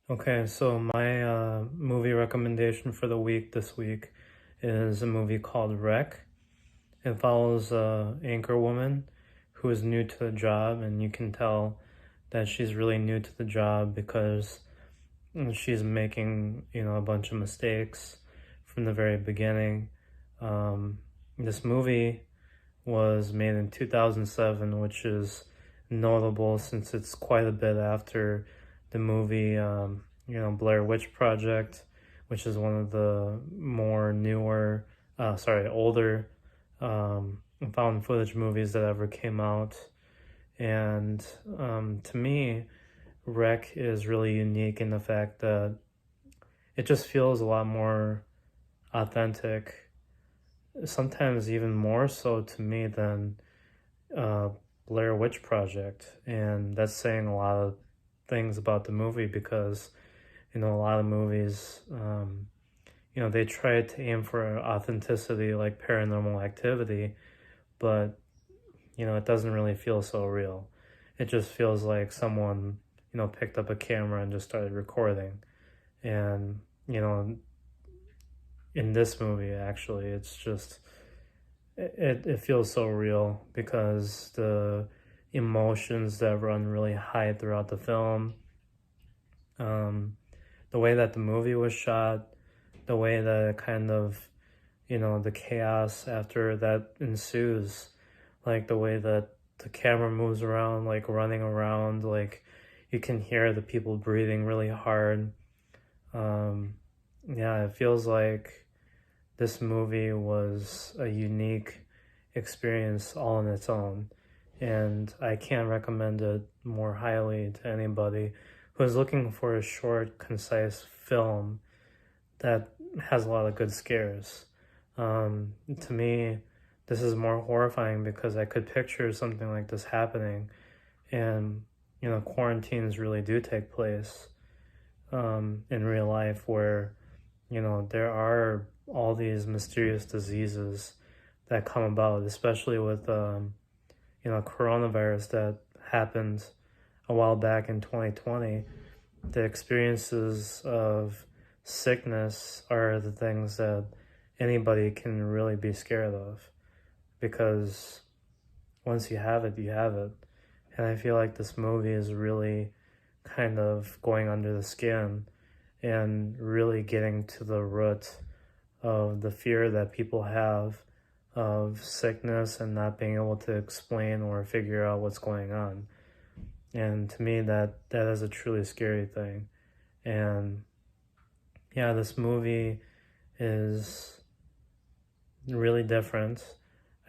Okay, so my movie recommendation for the week this week is a movie called Wreck. It follows a anchor woman who is new to the job, and you can tell that she's really new to the job because she's making, a bunch of mistakes from the very beginning. This movie was made in 2007, which is notable since it's quite a bit after the movie, Blair Witch Project, which is one of the more older found footage movies that ever came out. And to me, Wreck is really unique in the fact that it just feels a lot more authentic, sometimes even more so to me than uh, Blair Witch Project. And that's saying a lot of things about the movie because, a lot of movies, they try to aim for authenticity like Paranormal Activity, but, it doesn't really feel so real. It just feels like someone, picked up a camera and just started recording. And, in this movie, actually, it's just, it feels so real because the emotions that run really high throughout the film, um, the way that the movie was shot, the way that it kind of, the chaos after that ensues, like the way that the camera moves around, like running around, like you can hear the people breathing really hard. Um, yeah, it feels like this movie was a unique experience all on its own. And I can't recommend it more highly to anybody who's looking for a short, concise film that has a lot of good scares. To me, this is more horrifying because I could picture something like this happening, and quarantines really do take place in real life where there are all these mysterious diseases that come about, especially with coronavirus that happened a while back in 2020. The experiences of sickness are the things that anybody can really be scared of because once you have it, you have it. And I feel like this movie is really kind of going under the skin and really getting to the root of the fear that people have of sickness and not being able to explain or figure out what's going on. And to me, that is a truly scary thing. And yeah, this movie is really different.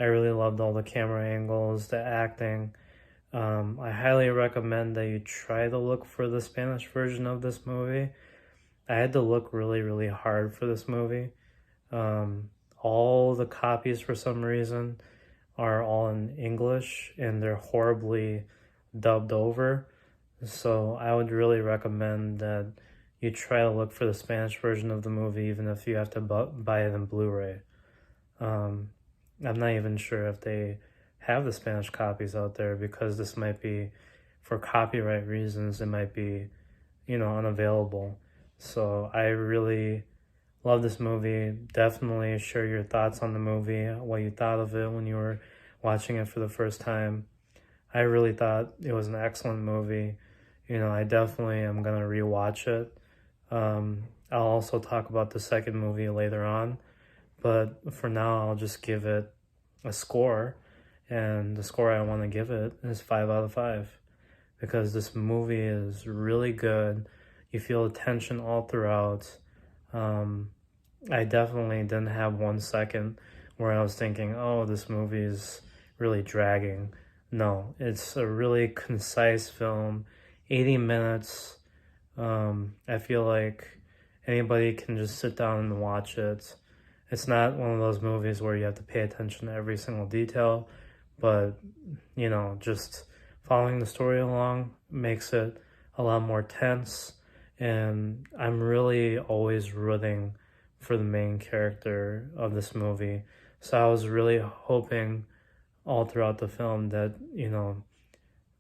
I really loved all the camera angles, the acting. I highly recommend that you try to look for the Spanish version of this movie. I had to look really, really hard for this movie. All the copies, for some reason, are all in English and they're horribly dubbed over. So I would really recommend that you try to look for the Spanish version of the movie, even if you have to buy it in Blu-ray. Um, I'm not even sure if they have the Spanish copies out there because this might be, for copyright reasons, it might be, unavailable. So I really love this movie. Definitely share your thoughts on the movie, what you thought of it when you were watching it for the first time. I really thought it was an excellent movie. I definitely am gonna rewatch it. I'll also talk about the second movie later on, but for now, I'll just give it a score, and the score I want to give it is 5 out of 5 because this movie is really good. You feel the tension all throughout. I definitely didn't have 1 second where I was thinking, oh, this movie is really dragging. No, it's a really concise film, 80 minutes. I feel like anybody can just sit down and watch it. It's not one of those movies where you have to pay attention to every single detail, but, just following the story along makes it a lot more tense. And I'm really always rooting for the main character of this movie. So I was really hoping all throughout the film that,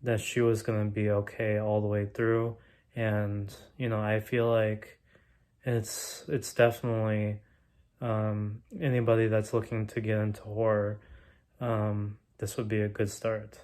that she was going to be okay all the way through And, you know, I feel like it's definitely anybody that's looking to get into horror, this would be a good start.